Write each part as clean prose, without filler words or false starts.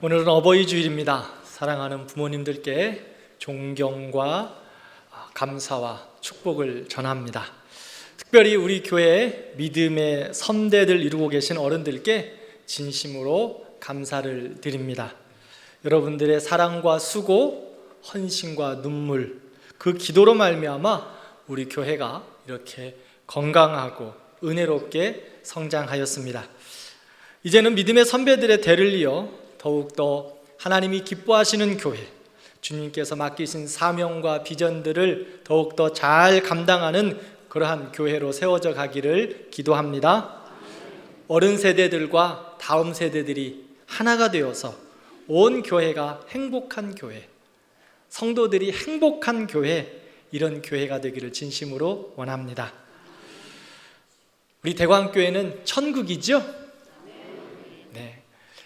오늘은 어버이 주일입니다. 사랑하는 부모님들께 존경과 감사와 축복을 전합니다. 특별히 우리 교회 믿음의 선대들 이루고 계신 어른들께 진심으로 감사를 드립니다. 여러분들의 사랑과 수고, 헌신과 눈물, 그 기도로 말미암아 우리 교회가 이렇게 건강하고 은혜롭게 성장하였습니다. 이제는 믿음의 선배들의 대를 이어 더욱더 하나님이 기뻐하시는 교회, 주님께서 맡기신 사명과 비전들을 더욱더 잘 감당하는 그러한 교회로 세워져 가기를 기도합니다. 어른 세대들과 다음 세대들이 하나가 되어서 온 교회가 행복한 교회, 성도들이 행복한 교회, 이런 교회가 되기를 진심으로 원합니다. 우리 대광교회는 천국이죠? 네,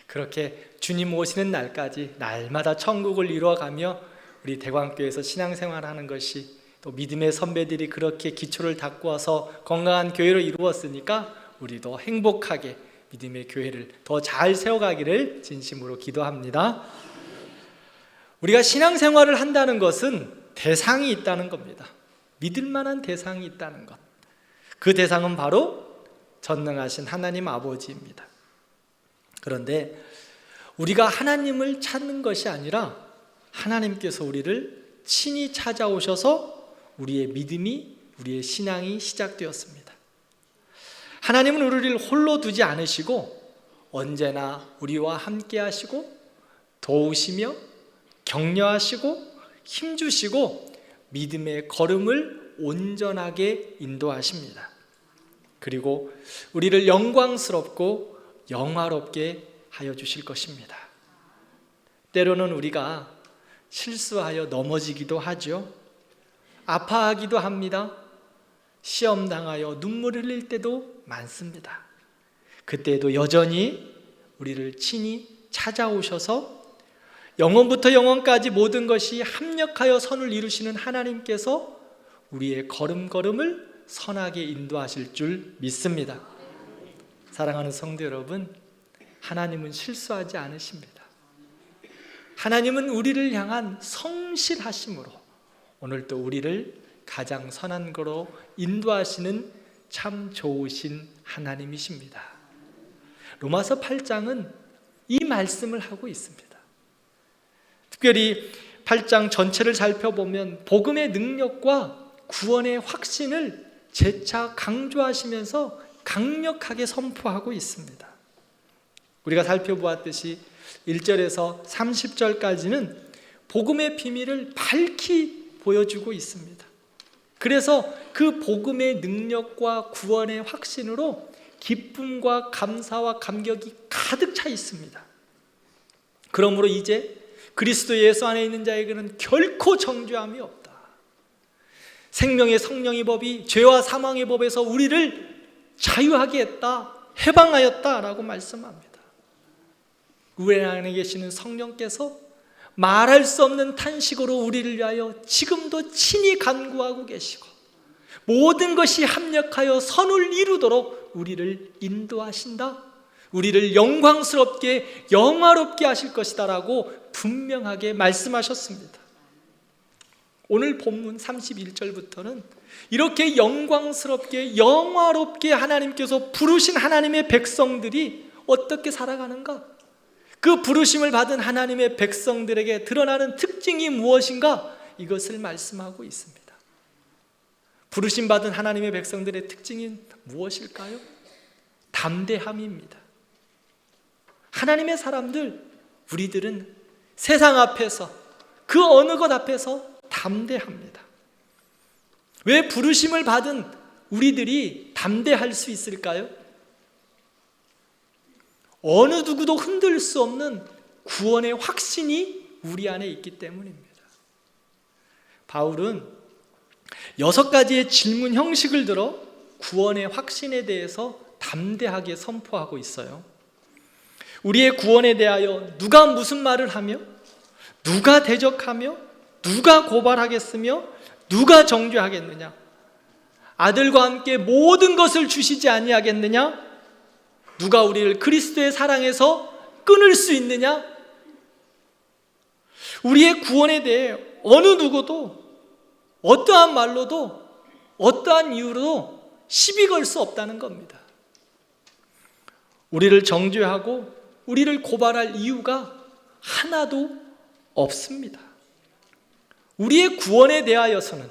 그렇게 주님 오시는 날까지 날마다 천국을 이루어가며 우리 대광교회에서 신앙생활하는 것이, 또 믿음의 선배들이 그렇게 기초를 닦고 와서 건강한 교회로 이루었으니까 우리도 행복하게 믿음의 교회를 더 잘 세워가기를 진심으로 기도합니다. 우리가 신앙생활을 한다는 것은 대상이 있다는 겁니다. 믿을 만한 대상이 있다는 것, 그 대상은 바로 전능하신 하나님 아버지입니다. 그런데 우리가 하나님을 찾는 것이 아니라 하나님께서 우리를 친히 찾아오셔서 우리의 믿음이, 우리의 신앙이 시작되었습니다. 하나님은 우리를 홀로 두지 않으시고 언제나 우리와 함께 하시고 도우시며 격려하시고 힘주시고 믿음의 걸음을 온전하게 인도하십니다. 그리고 우리를 영광스럽고 영화롭게 하여 주실 것입니다. 때로는 우리가 실수하여 넘어지기도 하죠. 아파하기도 합니다. 시험 당하여 눈물 흘릴 때도 많습니다. 그때도 여전히 우리를 친히 찾아오셔서 영원부터 영원까지 모든 것이 합력하여 선을 이루시는 하나님께서 우리의 걸음걸음을 선하게 인도하실 줄 믿습니다. 사랑하는 성도 여러분, 하나님은 실수하지 않으십니다. 하나님은 우리를 향한 성실하심으로 오늘도 우리를 가장 선한 거로 인도하시는 참 좋으신 하나님이십니다. 로마서 8장은 이 말씀을 하고 있습니다. 특별히 8장 전체를 살펴보면 복음의 능력과 구원의 확신을 재차 강조하시면서 강력하게 선포하고 있습니다. 우리가 살펴보았듯이 1절에서 30절까지는 복음의 비밀을 밝히 보여주고 있습니다. 그래서 그 복음의 능력과 구원의 확신으로 기쁨과 감사와 감격이 가득 차 있습니다. 그러므로 이제 그리스도 예수 안에 있는 자에게는 결코 정죄함이 없다. 생명의 성령의 법이 죄와 사망의 법에서 우리를 자유하게 했다, 해방하였다라고 말씀합니다. 우리 안에 계시는 성령께서 말할 수 없는 탄식으로 우리를 위하여 지금도 친히 간구하고 계시고 모든 것이 합력하여 선을 이루도록 우리를 인도하신다, 우리를 영광스럽게 영화롭게 하실 것이다 라고 분명하게 말씀하셨습니다. 오늘 본문 31절부터는 이렇게 영광스럽게 영화롭게 하나님께서 부르신 하나님의 백성들이 어떻게 살아가는가, 그 부르심을 받은 하나님의 백성들에게 드러나는 특징이 무엇인가, 이것을 말씀하고 있습니다. 부르심 받은 하나님의 백성들의 특징이 무엇일까요? 담대함입니다. 하나님의 사람들, 우리들은 세상 앞에서, 그 어느 것 앞에서 담대합니다. 왜 부르심을 받은 우리들이 담대할 수 있을까요? 어느 누구도 흔들 수 없는 구원의 확신이 우리 안에 있기 때문입니다. 바울은 6가지의 질문 형식을 들어 구원의 확신에 대해서 담대하게 선포하고 있어요. 우리의 구원에 대하여 누가 무슨 말을 하며, 누가 대적하며, 누가 고발하겠으며, 누가 정죄하겠느냐? 아들과 함께 모든 것을 주시지 아니하겠느냐? 누가 우리를 그리스도의 사랑에서 끊을 수 있느냐? 우리의 구원에 대해 어느 누구도 어떠한 말로도 어떠한 이유로도 시비 걸 수 없다는 겁니다. 우리를 정죄하고 우리를 고발할 이유가 하나도 없습니다. 우리의 구원에 대하여서는,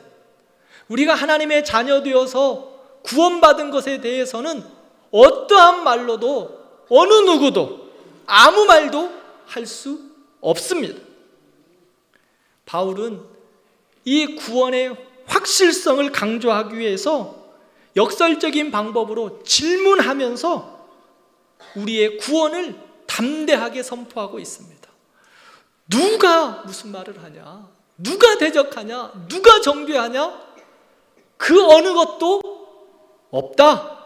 우리가 하나님의 자녀 되어서 구원받은 것에 대해서는 어떠한 말로도 어느 누구도 아무 말도 할 수 없습니다. 바울은 이 구원의 확실성을 강조하기 위해서 역설적인 방법으로 질문하면서 우리의 구원을 담대하게 선포하고 있습니다. 누가 무슨 말을 하냐? 누가 대적하냐? 누가 정죄하냐? 그 어느 것도 없다.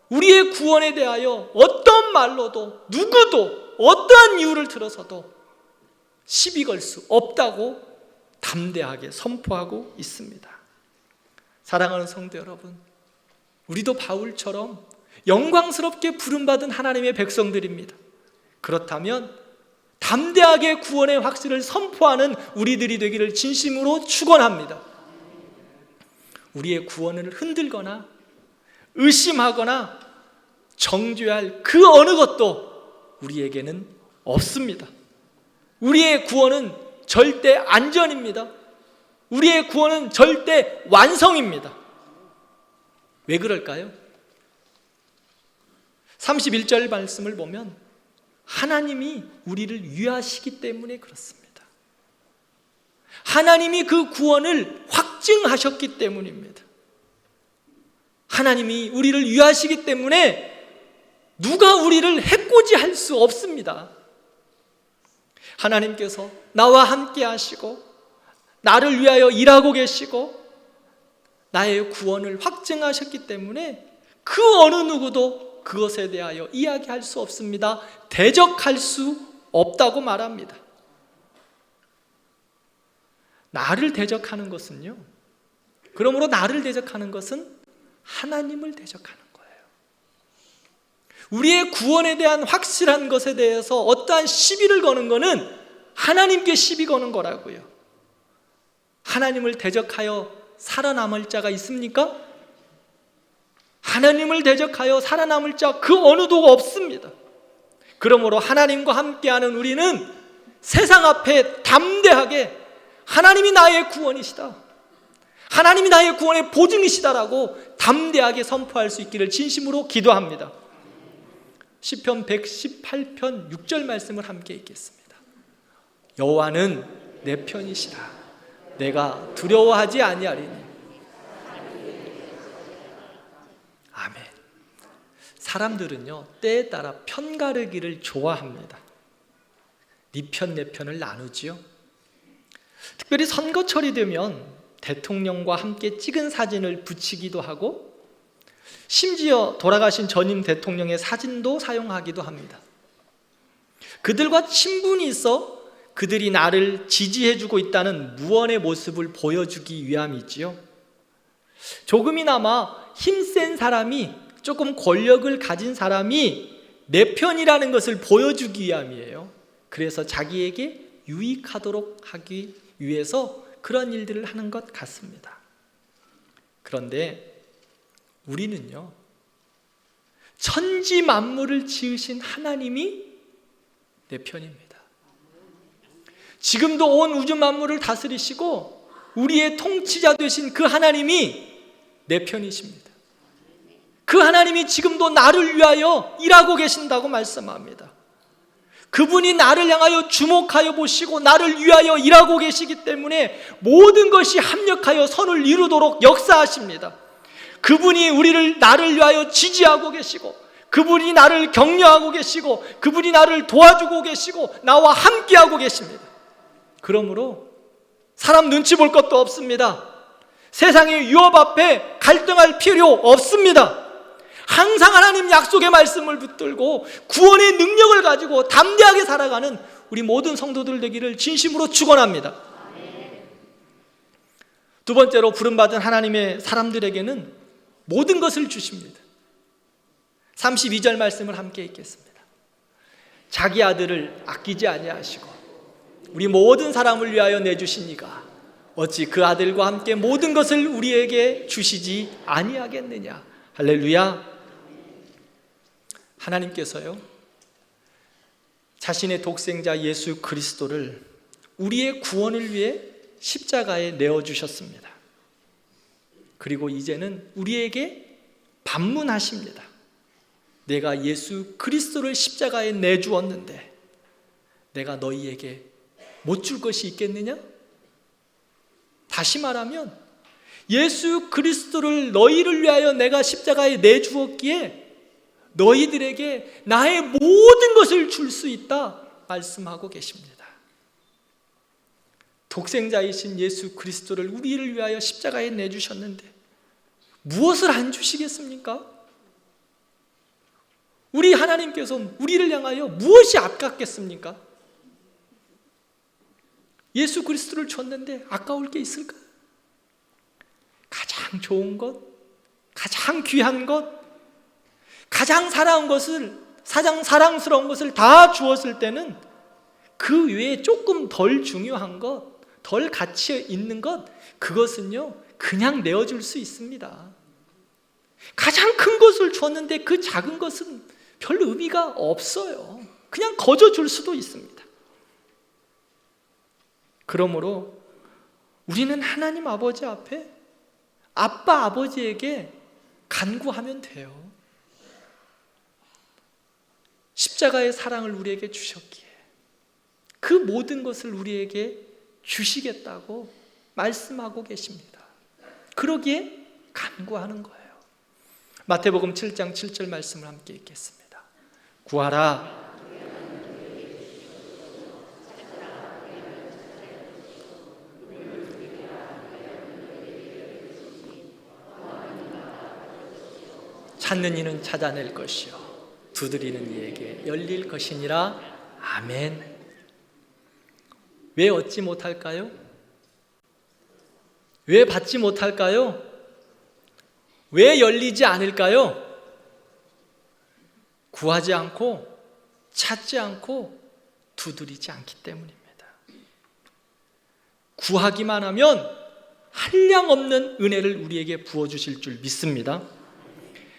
우리의 구원에 대하여 어떤 말로도 누구도 어떠한 이유를 들어서도 시비 걸 수 없다고 담대하게 선포하고 있습니다. 사랑하는 성도 여러분, 우리도 바울처럼 영광스럽게 부름받은 하나님의 백성들입니다. 그렇다면 담대하게 구원의 확실을 선포하는 우리들이 되기를 진심으로 축원합니다. 우리의 구원을 흔들거나 의심하거나 정죄할 그 어느 것도 우리에게는 없습니다. 우리의 구원은 절대 안전입니다. 우리의 구원은 절대 완성입니다. 왜 그럴까요? 31절 말씀을 보면 하나님이 우리를 위하시기 때문에 그렇습니다. 하나님이 그 구원을 확증하셨기 때문입니다. 하나님이 우리를 위하시기 때문에 누가 우리를 해코지할 수 없습니다. 하나님께서 나와 함께 하시고 나를 위하여 일하고 계시고 나의 구원을 확증하셨기 때문에 그 어느 누구도 그것에 대하여 이야기할 수 없습니다. 대적할 수 없다고 말합니다. 나를 대적하는 것은요, 그러므로 나를 대적하는 것은 하나님을 대적하는 거예요. 우리의 구원에 대한 확실한 것에 대해서 어떠한 시비를 거는 것은 하나님께 시비 거는 거라고요. 하나님을 대적하여 살아남을 자가 있습니까? 하나님을 대적하여 살아남을 자 그 어느도 없습니다. 그러므로 하나님과 함께하는 우리는 세상 앞에 담대하게 하나님이 나의 구원이시다, 하나님이 나의 구원의 보증이시다라고 담대하게 선포할 수 있기를 진심으로 기도합니다. 시편 118편 6절 말씀을 함께 읽겠습니다. 여호와는 내 편이시라, 내가 두려워하지 아니하리니. 아멘. 사람들은요, 때에 따라 편가르기를 좋아합니다. 네 편, 내 편을 나누지요. 특별히 선거철이 되면 대통령과 함께 찍은 사진을 붙이기도 하고 심지어 돌아가신 전임 대통령의 사진도 사용하기도 합니다. 그들과 친분이 있어 그들이 나를 지지해주고 있다는 무언의 모습을 보여주기 위함이지요. 조금이나마 힘센 사람이, 조금 권력을 가진 사람이 내 편이라는 것을 보여주기 위함이에요. 그래서 자기에게 유익하도록 하기 위해서 그런 일들을 하는 것 같습니다. 그런데 우리는요, 천지 만물을 지으신 하나님이 내 편입니다. 지금도 온 우주 만물을 다스리시고 우리의 통치자 되신 그 하나님이 내 편이십니다. 그 하나님이 지금도 나를 위하여 일하고 계신다고 말씀합니다. 그분이 나를 향하여 주목하여 보시고 나를 위하여 일하고 계시기 때문에 모든 것이 합력하여 선을 이루도록 역사하십니다. 그분이 나를 위하여 지지하고 계시고, 그분이 나를 격려하고 계시고, 그분이 나를 도와주고 계시고 나와 함께하고 계십니다. 그러므로 사람 눈치 볼 것도 없습니다. 세상의 유업 앞에 갈등할 필요 없습니다. 항상 하나님 약속의 말씀을 붙들고 구원의 능력을 가지고 담대하게 살아가는 우리 모든 성도들 되기를 진심으로 축원합니다. 두 번째로, 부름받은 하나님의 사람들에게는 모든 것을 주십니다. 32절 말씀을 함께 읽겠습니다. 자기 아들을 아끼지 아니하시고 우리 모든 사람을 위하여 내주시니가 어찌 그 아들과 함께 모든 것을 우리에게 주시지 아니하겠느냐. 할렐루야. 하나님께서요, 자신의 독생자 예수 그리스도를 우리의 구원을 위해 십자가에 내어주셨습니다. 그리고 이제는 우리에게 반문하십니다. 내가 예수 그리스도를 십자가에 내주었는데 내가 너희에게 못 줄 것이 있겠느냐? 다시 말하면 예수 그리스도를 너희를 위하여 내가 십자가에 내주었기에 너희들에게 나의 모든 것을 줄 수 있다 말씀하고 계십니다. 독생자이신 예수 그리스도를 우리를 위하여 십자가에 내주셨는데 무엇을 안 주시겠습니까? 우리 하나님께서 우리를 향하여 무엇이 아깝겠습니까? 예수 그리스도를 줬는데 아까울 게 있을까? 가장 좋은 것, 가장 귀한 것, 가장 사랑스러운 것을 다 주었을 때는 그 외에 조금 덜 중요한 것, 덜 가치 있는 것, 그것은요 그냥 내어줄 수 있습니다. 가장 큰 것을 줬는데 그 작은 것은 별 의미가 없어요. 그냥 거저 줄 수도 있습니다. 그러므로 우리는 하나님 아버지 앞에 아빠 아버지에게 간구하면 돼요. 십자가의 사랑을 우리에게 주셨기에 그 모든 것을 우리에게 주시겠다고 말씀하고 계십니다. 그러기에 간구하는 거예요. 마태복음 7장 7절 말씀을 함께 읽겠습니다. 구하라 찾는 이는 찾아낼 것이요 두드리는 이에게 열릴 것이니라. 아멘. 왜 얻지 못할까요? 왜 받지 못할까요? 왜 열리지 않을까요? 구하지 않고 찾지 않고 두드리지 않기 때문입니다. 구하기만 하면 한량없는 은혜를 우리에게 부어주실 줄 믿습니다.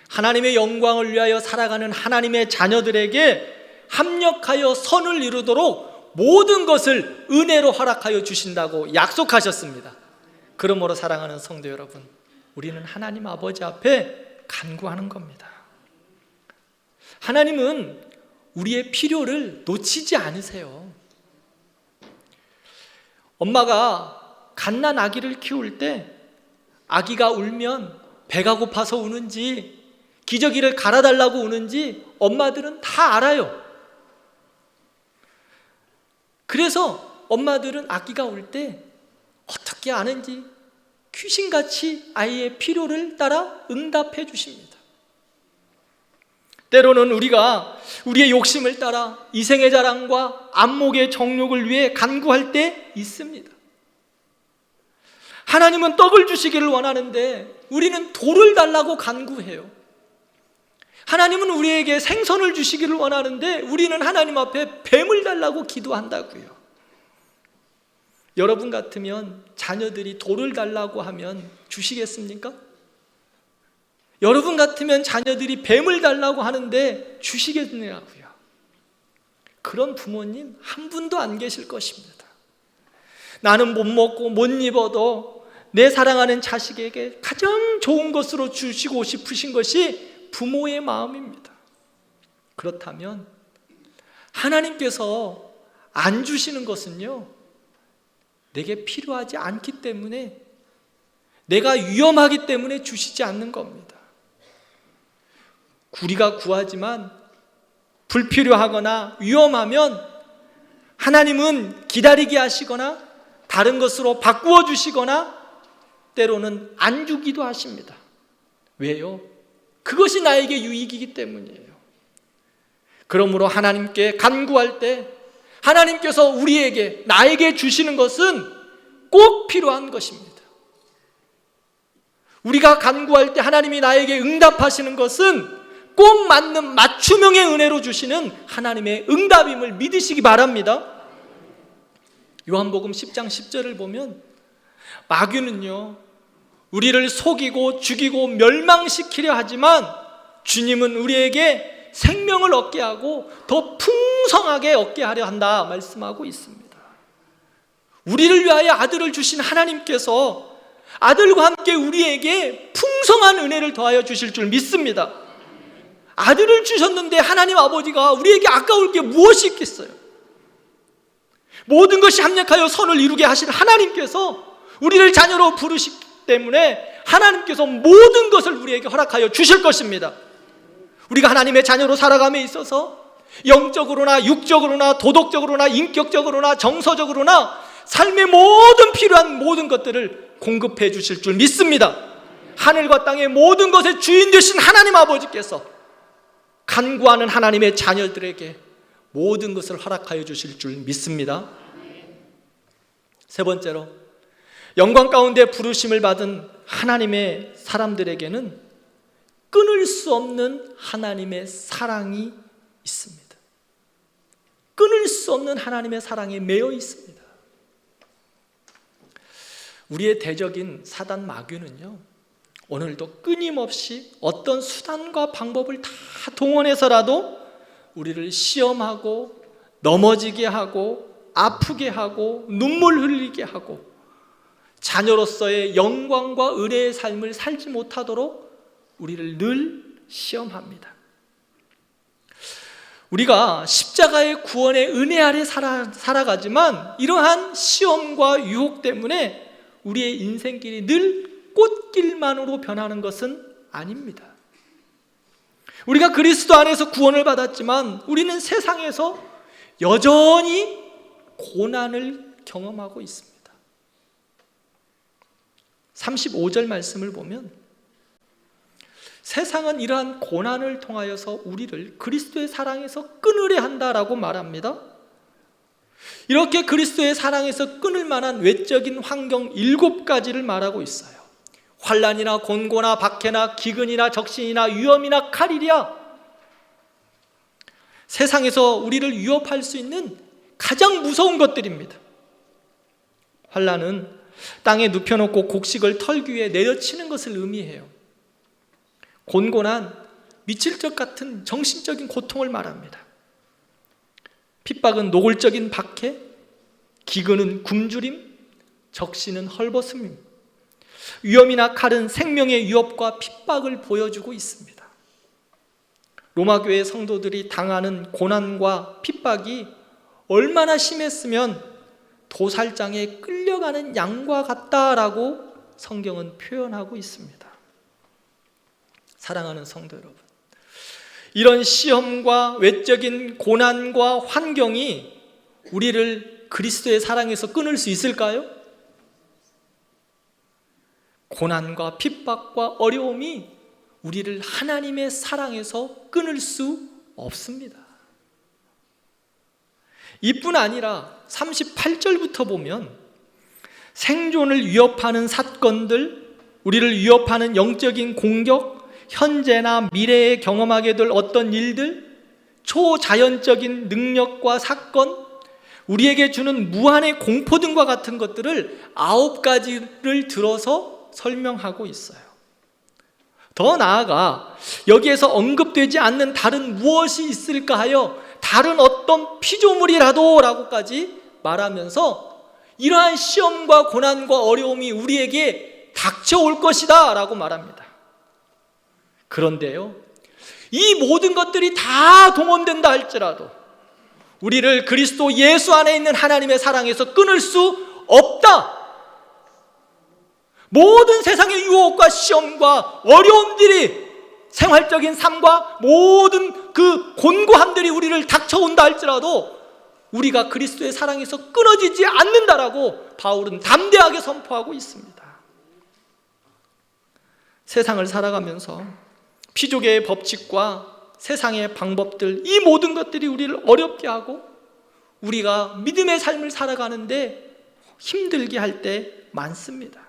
하나님의 영광을 위하여 살아가는 하나님의 자녀들에게 합력하여 선을 이루도록 모든 것을 은혜로 허락하여 주신다고 약속하셨습니다. 그러므로 사랑하는 성도 여러분, 우리는 하나님 아버지 앞에 간구하는 겁니다. 하나님은 우리의 필요를 놓치지 않으세요. 엄마가 갓난 아기를 키울 때 아기가 울면 배가 고파서 우는지 기저귀를 갈아달라고 우는지 엄마들은 다 알아요. 그래서 엄마들은 아기가 울 때 어떻게 아는지 귀신같이 아이의 필요를 따라 응답해 주십니다. 때로는 우리가 우리의 욕심을 따라 이생의 자랑과 안목의 정욕을 위해 간구할 때 있습니다. 하나님은 떡을 주시기를 원하는데 우리는 돌을 달라고 간구해요. 하나님은 우리에게 생선을 주시기를 원하는데 우리는 하나님 앞에 뱀을 달라고 기도한다고요. 여러분 같으면 자녀들이 돌을 달라고 하면 주시겠습니까? 여러분 같으면 자녀들이 뱀을 달라고 하는데 주시겠냐고요. 그런 부모님 한 분도 안 계실 것입니다. 나는 못 먹고 못 입어도 내 사랑하는 자식에게 가장 좋은 것으로 주시고 싶으신 것이 부모의 마음입니다. 그렇다면 하나님께서 안 주시는 것은요, 내게 필요하지 않기 때문에, 내가 위험하기 때문에 주시지 않는 겁니다. 우리가 구하지만 불필요하거나 위험하면 하나님은 기다리게 하시거나 다른 것으로 바꾸어 주시거나 때로는 안 주기도 하십니다. 왜요? 그것이 나에게 유익이기 때문이에요. 그러므로 하나님께 간구할 때 하나님께서 우리에게, 나에게 주시는 것은 꼭 필요한 것입니다. 우리가 간구할 때 하나님이 나에게 응답하시는 것은 꼭 맞는 맞춤형의 은혜로 주시는 하나님의 응답임을 믿으시기 바랍니다. 요한복음 10장 10절을 보면 마귀는요, 우리를 속이고 죽이고 멸망시키려 하지만 주님은 우리에게 생명을 얻게 하고 더 풍성하게 얻게 하려 한다 말씀하고 있습니다. 우리를 위하여 아들을 주신 하나님께서 아들과 함께 우리에게 풍성한 은혜를 더하여 주실 줄 믿습니다. 아들을 주셨는데 하나님 아버지가 우리에게 아까울 게 무엇이 있겠어요? 모든 것이 합력하여 선을 이루게 하실 하나님께서 우리를 자녀로 부르시기 때문에 하나님께서 모든 것을 우리에게 허락하여 주실 것입니다. 우리가 하나님의 자녀로 살아감에 있어서 영적으로나 육적으로나 도덕적으로나 인격적으로나 정서적으로나 삶의 모든 필요한 모든 것들을 공급해 주실 줄 믿습니다. 하늘과 땅의 모든 것의 주인 되신 하나님 아버지께서 간구하는 하나님의 자녀들에게 모든 것을 허락하여 주실 줄 믿습니다. 세 번째로, 영광 가운데 부르심을 받은 하나님의 사람들에게는 끊을 수 없는 하나님의 사랑이 있습니다. 끊을 수 없는 하나님의 사랑에 매여 있습니다. 우리의 대적인 사단 마귀는요, 오늘도 끊임없이 어떤 수단과 방법을 다 동원해서라도 우리를 시험하고 넘어지게 하고 아프게 하고 눈물 흘리게 하고 자녀로서의 영광과 은혜의 삶을 살지 못하도록 우리를 늘 시험합니다. 우리가 십자가의 구원의 은혜 아래 살아가지만 이러한 시험과 유혹 때문에 우리의 인생길이 늘 꽃길만으로 변하는 것은 아닙니다. 우리가 그리스도 안에서 구원을 받았지만 우리는 세상에서 여전히 고난을 경험하고 있습니다. 35절 말씀을 보면 세상은 이러한 고난을 통하여서 우리를 그리스도의 사랑에서 끊으려 한다라고 말합니다. 이렇게 그리스도의 사랑에서 끊을 만한 외적인 환경 7가지를 말하고 있어요. 환난이나 곤고나 박해나 기근이나 적신이나 위험이나 칼이랴. 세상에서 우리를 위협할 수 있는 가장 무서운 것들입니다. 환난은 땅에 눕혀놓고 곡식을 털기 위해 내려치는 것을 의미해요. 곤곤한 미칠 것 같은 정신적인 고통을 말합니다. 핍박은 노골적인 박해, 기근은 굶주림, 적신은 헐벗음, 위험이나 칼은 생명의 위협과 핍박을 보여주고 있습니다. 로마 교회 성도들이 당하는 고난과 핍박이 얼마나 심했으면 도살장에 끌려가는 양과 같다라고 성경은 표현하고 있습니다. 사랑하는 성도 여러분, 이런 시험과 외적인 고난과 환경이 우리를 그리스도의 사랑에서 끊을 수 있을까요? 고난과 핍박과 어려움이 우리를 하나님의 사랑에서 끊을 수 없습니다. 이뿐 아니라 38절부터 보면 생존을 위협하는 사건들, 우리를 위협하는 영적인 공격, 현재나 미래에 경험하게 될 어떤 일들, 초자연적인 능력과 사건, 우리에게 주는 무한의 공포 등과 같은 것들을 9가지를 들어서 설명하고 있어요. 더 나아가 여기에서 언급되지 않는 다른 무엇이 있을까 하여 다른 어떤 피조물이라도 라고까지 말하면서 이러한 시험과 고난과 어려움이 우리에게 닥쳐올 것이다 라고 말합니다. 그런데요, 이 모든 것들이 다 동원된다 할지라도 우리를 그리스도 예수 안에 있는 하나님의 사랑에서 끊을 수 없다. 모든 세상의 유혹과 시험과 어려움들이, 생활적인 삶과 모든 그 곤고함들이 우리를 닥쳐온다 할지라도 우리가 그리스도의 사랑에서 끊어지지 않는다라고 바울은 담대하게 선포하고 있습니다. 세상을 살아가면서 피조계의 법칙과 세상의 방법들, 이 모든 것들이 우리를 어렵게 하고 우리가 믿음의 삶을 살아가는데 힘들게 할 때 많습니다.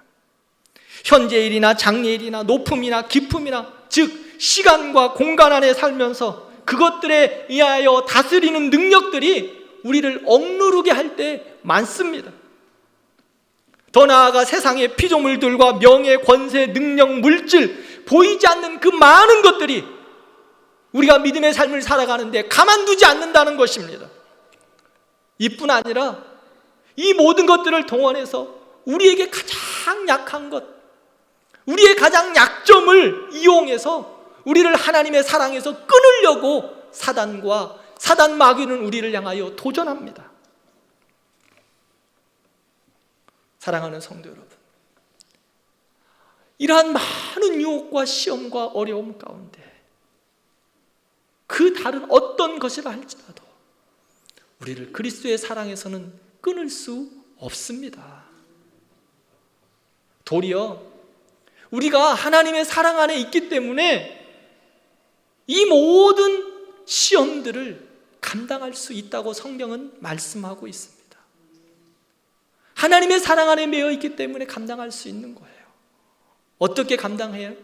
현재일이나 장래일이나 높음이나 깊음이나, 즉 시간과 공간 안에 살면서 그것들에 의하여 다스리는 능력들이 우리를 억누르게 할 때 많습니다. 더 나아가 세상의 피조물들과 명예, 권세, 능력, 물질, 보이지 않는 그 많은 것들이 우리가 믿음의 삶을 살아가는데 가만두지 않는다는 것입니다. 이뿐 아니라 이 모든 것들을 동원해서 우리에게 가장 약한 것, 우리의 가장 약점을 이용해서 우리를 하나님의 사랑에서 끊으려고 사단과 사단 마귀는 우리를 향하여 도전합니다. 사랑하는 성도 여러분, 이러한 많은 유혹과 시험과 어려움 가운데 그 다른 어떤 것이라 할지라도 우리를 그리스도의 사랑에서는 끊을 수 없습니다. 도리어 우리가 하나님의 사랑 안에 있기 때문에 이 모든 시험들을 감당할 수 있다고 성경은 말씀하고 있습니다. 하나님의 사랑 안에 매여 있기 때문에 감당할 수 있는 거예요. 어떻게 감당해요?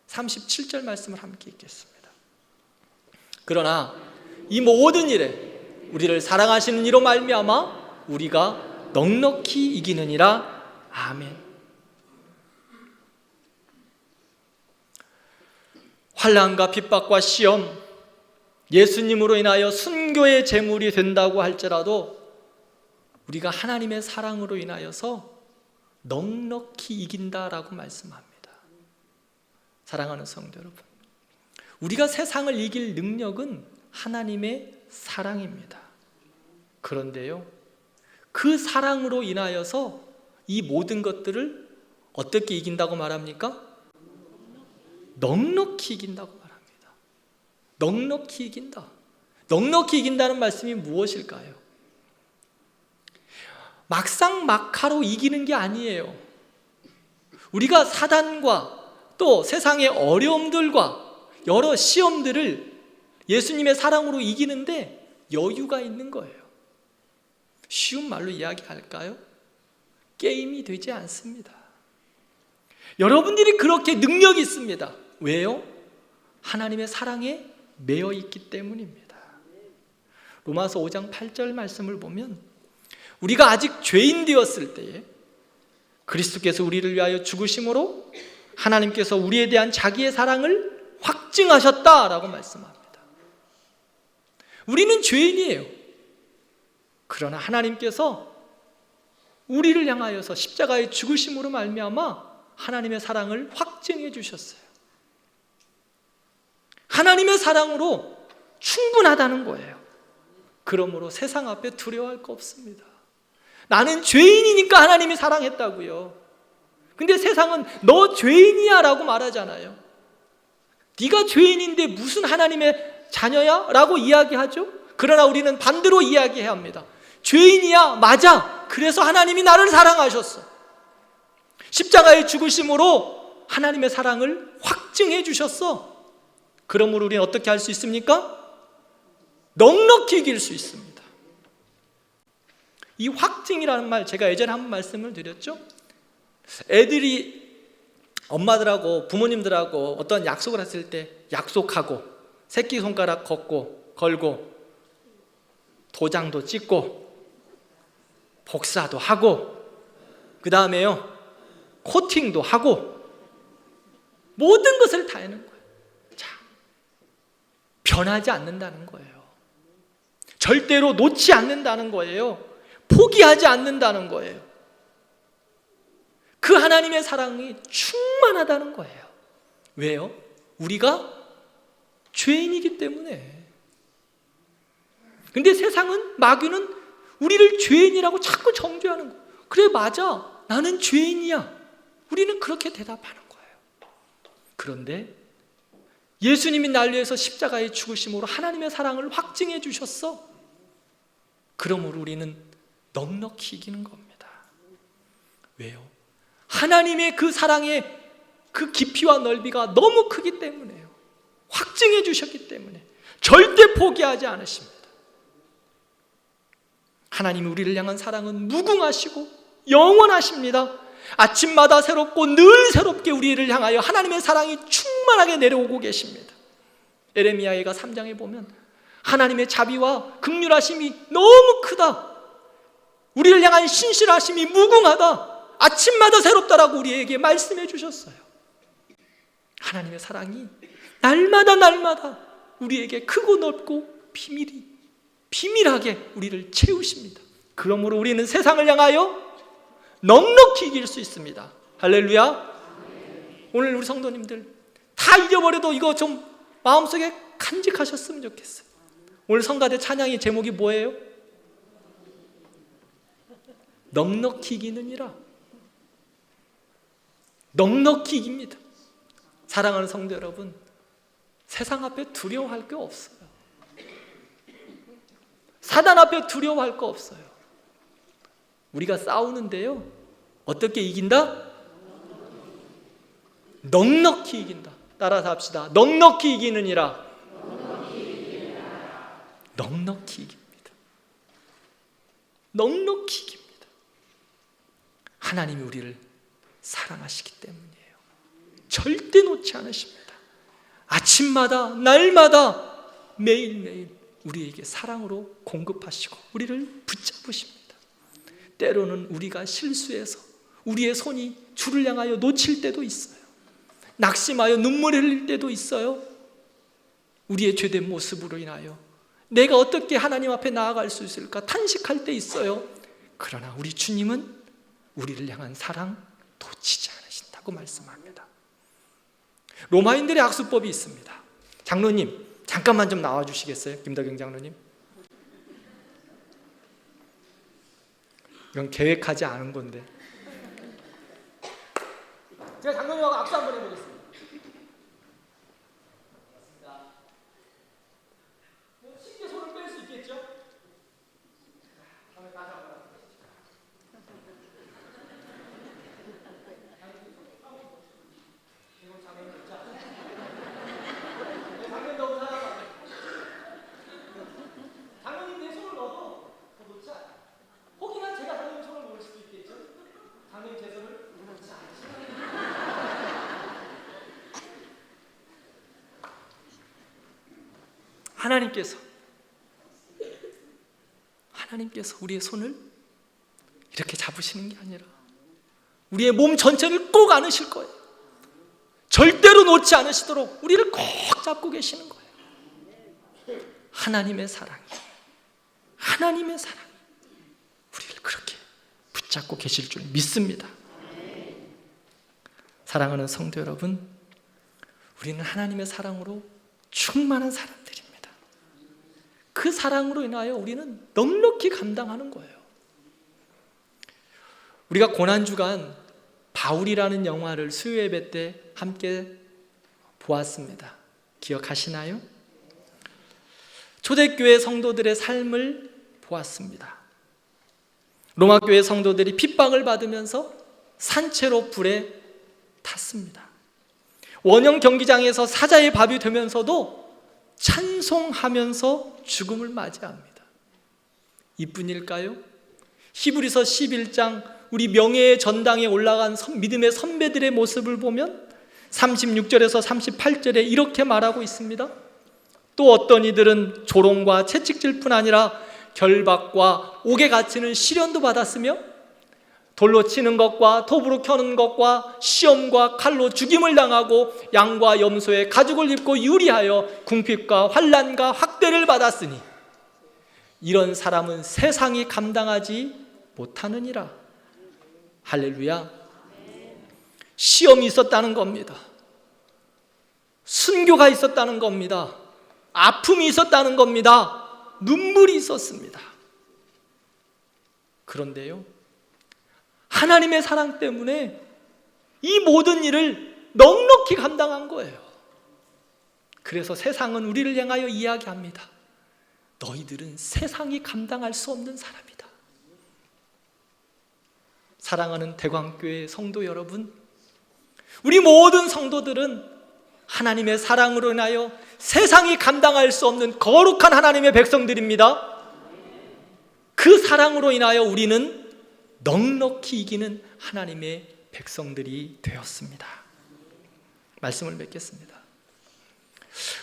37절 말씀을 함께 읽겠습니다. 그러나 이 모든 일에 우리를 사랑하시는 이로 말미암아 우리가 넉넉히 이기느니라. 아멘. 환난과 핍박과 시험, 예수님으로 인하여 순교의 제물이 된다고 할지라도 우리가 하나님의 사랑으로 인하여서 넉넉히 이긴다라고 말씀합니다. 사랑하는 성도 여러분, 우리가 세상을 이길 능력은 하나님의 사랑입니다. 그런데요, 그 사랑으로 인하여서 이 모든 것들을 어떻게 이긴다고 말합니까? 넉넉히 이긴다고 말합니다. 넉넉히 이긴다. 넉넉히 이긴다는 말씀이 무엇일까요? 막상막하로 이기는 게 아니에요. 우리가 사단과 또 세상의 어려움들과 여러 시험들을 예수님의 사랑으로 이기는데 여유가 있는 거예요. 쉬운 말로 이야기할까요? 게임이 되지 않습니다. 여러분들이 그렇게 능력이 있습니다. 왜요? 하나님의 사랑에 매여 있기 때문입니다. 로마서 5장 8절 말씀을 보면 우리가 아직 죄인 되었을 때에 그리스도께서 우리를 위하여 죽으심으로 하나님께서 우리에 대한 자기의 사랑을 확증하셨다라고 말씀합니다. 우리는 죄인이에요. 그러나 하나님께서 우리를 향하여서 십자가의 죽으심으로 말미암아 하나님의 사랑을 확증해 주셨어요. 하나님의 사랑으로 충분하다는 거예요. 그러므로 세상 앞에 두려워할 거 없습니다. 나는 죄인이니까 하나님이 사랑했다고요. 근데 세상은 너 죄인이야 라고 말하잖아요. 네가 죄인인데 무슨 하나님의 자녀야? 라고 이야기하죠. 그러나 우리는 반대로 이야기해야 합니다. 죄인이야, 맞아. 그래서 하나님이 나를 사랑하셨어. 십자가의 죽으심으로 하나님의 사랑을 확증해 주셨어. 그러므로 우리는 어떻게 할 수 있습니까? 넉넉히 이길 수 있습니다. 이 확증이라는 말, 제가 예전에 한번 말씀을 드렸죠. 애들이 엄마들하고 부모님들하고 어떤 약속을 했을 때 약속하고 새끼손가락 걸고 도장도 찍고 복사도 하고 그 다음에요 코팅도 하고 모든 것을 다 하는 거예요. 자, 변하지 않는다는 거예요. 절대로 놓지 않는다는 거예요. 포기하지 않는다는 거예요. 그 하나님의 사랑이 충만하다는 거예요. 왜요? 우리가 죄인이기 때문에. 근데 세상은, 마귀는 우리를 죄인이라고 자꾸 정죄하는 거예요. 그래, 맞아. 나는 죄인이야. 우리는 그렇게 대답하는 거예요. 그런데 예수님이 날 위해서 십자가의 죽으심으로 하나님의 사랑을 확증해 주셨어. 그러므로 우리는 넉넉히 이기는 겁니다. 왜요? 하나님의 그 사랑의 그 깊이와 넓이가 너무 크기 때문에요. 확증해 주셨기 때문에 절대 포기하지 않으십니다. 하나님이 우리를 향한 사랑은 무궁하시고 영원하십니다. 아침마다 새롭고 늘 새롭게 우리를 향하여 하나님의 사랑이 충만하게 내려오고 계십니다. 에레미야가 3장에 보면 하나님의 자비와 긍휼하심이 너무 크다. 우리를 향한 신실하심이 무궁하다, 아침마다 새롭다라고 우리에게 말씀해 주셨어요. 하나님의 사랑이 날마다 우리에게 크고 넓고 비밀하게 우리를 채우십니다. 그러므로 우리는 세상을 향하여 넉넉히 이길 수 있습니다. 할렐루야. 오늘 우리 성도님들 다 잊어버려도 이거 좀 마음속에 간직하셨으면 좋겠어요. 오늘 성가대 찬양의 제목이 뭐예요? 넉넉히 이기느니라. 넉넉히 이깁니다. 사랑하는 성도 여러분, 세상 앞에 두려워할 게 없어요. 사단 앞에 두려워할 거 없어요. 우리가 싸우는데요, 어떻게 이긴다? 넉넉히 이긴다. 따라서 합시다. 넉넉히 이기느니라. 넉넉히 이깁니다. 넉넉히 이깁니다. 하나님이 우리를 사랑하시기 때문이에요. 절대 놓지 않으십니다. 아침마다 날마다 매일매일 우리에게 사랑으로 공급하시고 우리를 붙잡으십니다. 때로는 우리가 실수해서 우리의 손이 주를 향하여 놓칠 때도 있어요. 낙심하여 눈물을 흘릴 때도 있어요. 우리의 죄된 모습으로 인하여 내가 어떻게 하나님 앞에 나아갈 수 있을까 탄식할 때 있어요. 그러나 우리 주님은 우리를 향한 사랑 놓치지 않으신다고 말씀합니다. 로마인들의 악수법이 있습니다. 장로님 잠깐만 좀 나와주시겠어요? 김덕영 장로님. 이건 계획하지 않은 건데 제가 장로님하고 악수 한번 해보겠습니다. 쉽게 손을 뺄 수 있겠죠? 장로님 내 손을 넣어도 더 놓지 않아요. 혹이나 제가 장로님 손을 놓을 수도 있겠죠? 장로님 제 손을 놓지 않으시죠? 하나님께서 우리의 손을 이렇게 잡으시는 게 아니라 우리의 몸 전체를 꼭 안으실 거예요. 절대로 놓지 않으시도록 우리를 꼭 잡고 계시는 거예요. 하나님의 사랑이 우리를 그렇게 붙잡고 계실 줄 믿습니다. 사랑하는 성도 여러분, 우리는 하나님의 사랑으로 충만한 사람들입니다. 그 사랑으로 인하여 우리는 넉넉히 감당하는 거예요. 우리가 고난주간 바울이라는 영화를 수요 예배 때 함께 보았습니다. 기억하시나요? 초대교회 성도들의 삶을 보았습니다. 로마교회 성도들이 핍박을 받으면서 산채로 불에 탔습니다. 원형 경기장에서 사자의 밥이 되면서도 찬송하면서 죽음을 맞이합니다. 이뿐일까요? 히브리서 11장 우리 명예의 전당에 올라간 믿음의 선배들의 모습을 보면 36절에서 38절에 이렇게 말하고 있습니다. 또 어떤 이들은 조롱과 채찍질 뿐 아니라 결박과 옥에 갇히는 시련도 받았으며 돌로 치는 것과 톱으로 켜는 것과 시험과 칼로 죽임을 당하고 양과 염소의 가죽을 입고 유리하여 궁핍과 환난과 학대를 받았으니 이런 사람은 세상이 감당하지 못하느니라. 할렐루야. 시험이 있었다는 겁니다. 순교가 있었다는 겁니다. 아픔이 있었다는 겁니다. 눈물이 있었습니다. 그런데요, 하나님의 사랑 때문에 이 모든 일을 넉넉히 감당한 거예요. 그래서 세상은 우리를 향하여 이야기합니다. 너희들은 세상이 감당할 수 없는 사람이다. 사랑하는 대광교회 성도 여러분, 우리 모든 성도들은 하나님의 사랑으로 인하여 세상이 감당할 수 없는 거룩한 하나님의 백성들입니다. 그 사랑으로 인하여 우리는 넉넉히 이기는 하나님의 백성들이 되었습니다. 말씀을 맺겠습니다.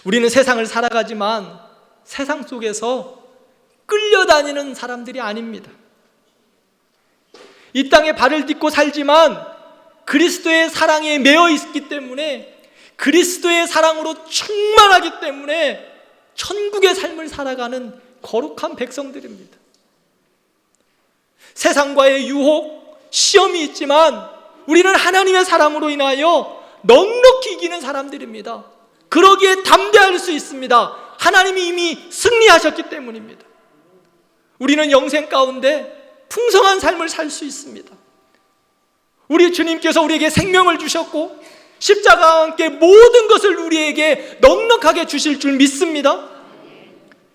우리는 세상을 살아가지만 세상 속에서 끌려다니는 사람들이 아닙니다. 이 땅에 발을 딛고 살지만 그리스도의 사랑에 매여 있기 때문에, 그리스도의 사랑으로 충만하기 때문에 천국의 삶을 살아가는 거룩한 백성들입니다. 세상과의 유혹, 시험이 있지만 우리는 하나님의 사랑으로 인하여 넉넉히 이기는 사람들입니다. 그러기에 담대할 수 있습니다. 하나님이 이미 승리하셨기 때문입니다. 우리는 영생 가운데 풍성한 삶을 살 수 있습니다. 우리 주님께서 우리에게 생명을 주셨고 십자가와 함께 모든 것을 우리에게 넉넉하게 주실 줄 믿습니다.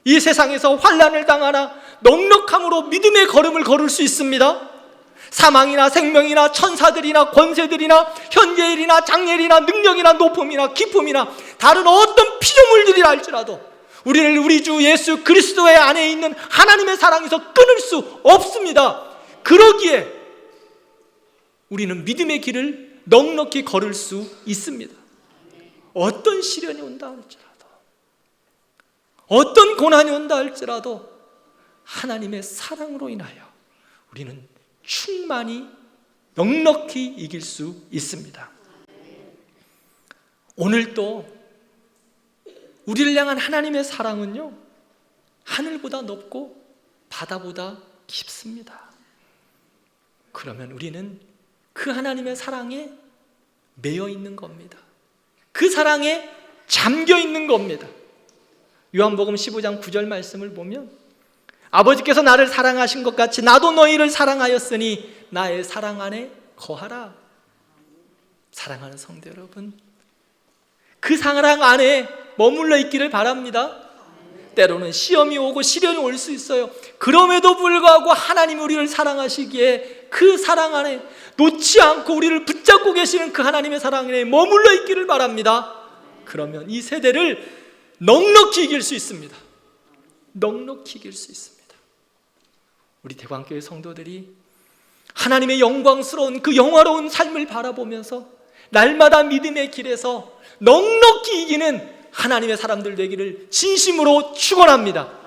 이 세상에서 환난을 당하나 넉넉함으로 믿음의 걸음을 걸을 수 있습니다. 사망이나 생명이나 천사들이나 권세들이나 현재일이나 장래일이나 능력이나 높음이나 기쁨이나 다른 어떤 피조물들이라 할지라도 우리를 우리 주 예수 그리스도의 안에 있는 하나님의 사랑에서 끊을 수 없습니다. 그러기에 우리는 믿음의 길을 넉넉히 걸을 수 있습니다. 어떤 시련이 온다 할지라도, 어떤 고난이 온다 할지라도 하나님의 사랑으로 인하여 우리는 충만히 넉넉히 이길 수 있습니다. 오늘도 우리를 향한 하나님의 사랑은요, 하늘보다 높고 바다보다 깊습니다. 그러면 우리는 그 하나님의 사랑에 매여 있는 겁니다. 그 사랑에 잠겨 있는 겁니다. 요한복음 15장 9절 말씀을 보면 아버지께서 나를 사랑하신 것 같이 나도 너희를 사랑하였으니 나의 사랑 안에 거하라. 사랑하는 성도 여러분, 그 사랑 안에 머물러 있기를 바랍니다. 때로는 시험이 오고 시련이 올 수 있어요. 그럼에도 불구하고 하나님이 우리를 사랑하시기에 그 사랑 안에 놓지 않고 우리를 붙잡고 계시는 그 하나님의 사랑 안에 머물러 있기를 바랍니다. 그러면 이 세대를 넉넉히 이길 수 있습니다. 넉넉히 이길 수 있습니다. 우리 대광교회 성도들이 하나님의 영광스러운 그 영화로운 삶을 바라보면서 날마다 믿음의 길에서 넉넉히 이기는 하나님의 사람들 되기를 진심으로 축원합니다.